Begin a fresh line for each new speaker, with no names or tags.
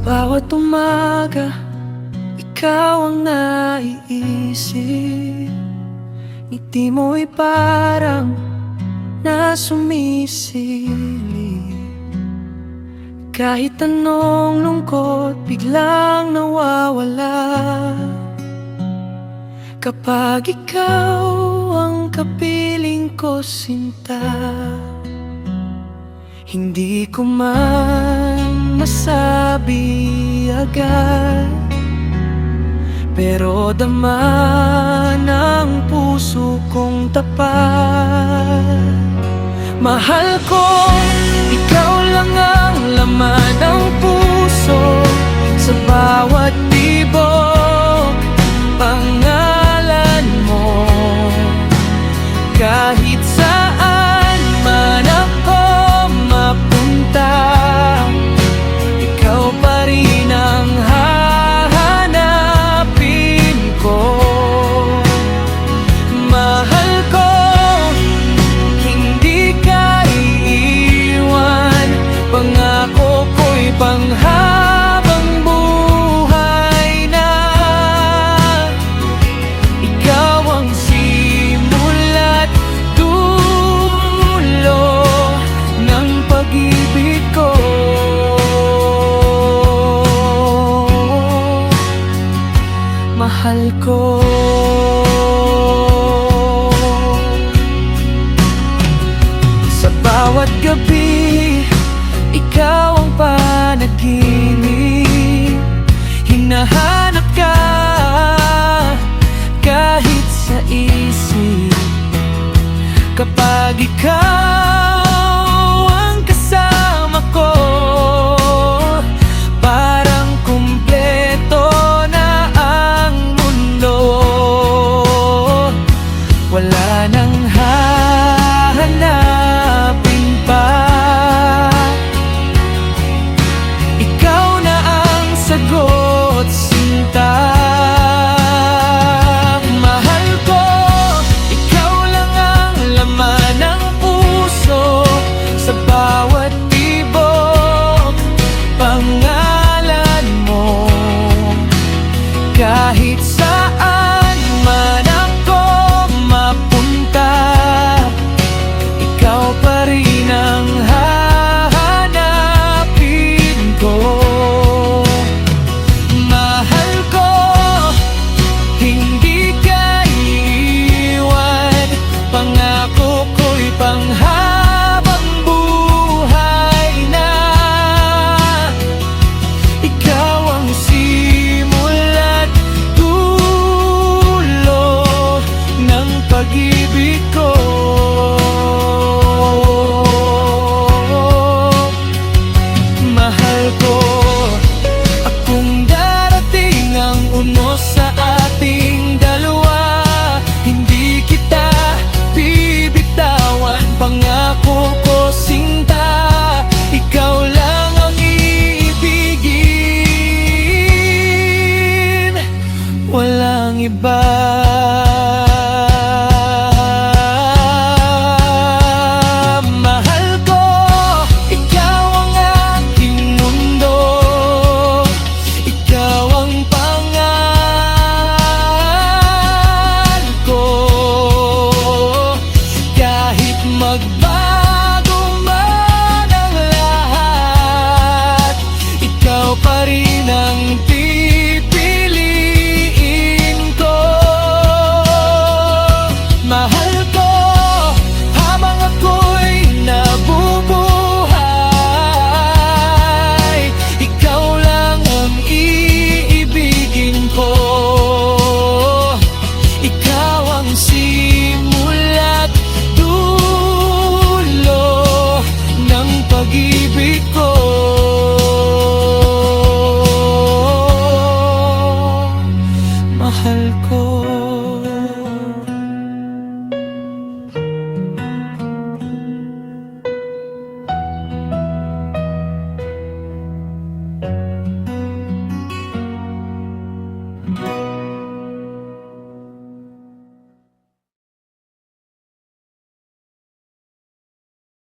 Bawat umaga, ikaw ang naiisip. Ngiti mo'y parang na sumisilip. Kahit anong lungkot, biglang nawawala kapag ikaw ang kapiling ko, sinta. Hindi ko man masabi agad, pero dama ng puso kong tapat. Mahal ko, ikaw lang ang laman ng puso. Sa bawat tibok, pangalan mo. Kahit saan man ako mapunta, ikaw pa rin ang hahanapin ko. Mahal ko, hindi ka iiwan. Pangako ko'y panghabang buhay na. Ikaw ang simula't dulo ng pag-ibig ko. Mahal ko. Sa bawat gabi, ikaw ang panaginip. Hinahanap ka kahit sa isip. Kapag ikaw ang kasama ko, parang kumpleto na ang mundo. Wala nang hahanapin pa. Ikaw na ang sagot, sinta. Mahal ko, ikaw lang ang laman ng puso. Sa bawat tibok, pangalan mo. Kahit saan man ako mapunta, ikaw pa rin ang hahanapin ko. Mahal ko, hindi ka iiwan. Pangako ko'y panghabang buhay na. Ikaw ang simula't dulo ng pag-ibig ko. Mahal ko, akong darating ang unos sa ating dalawa. Hindi kita bibitawan, pangako ko, sinta. Ikaw lang ang iibigin, walang iba. Mahal ko, ikaw ang aking mundo. Ikaw ang pangalan ko. Kahit magbago man ang lahat, ikaw pa rin ang pipiliin ko. Mahal ko, habang ako'y nabubuhay, ikaw lang ang iibigin ko. Ikaw ang simula't dulo ng pag-ibig ko. Mahal ko.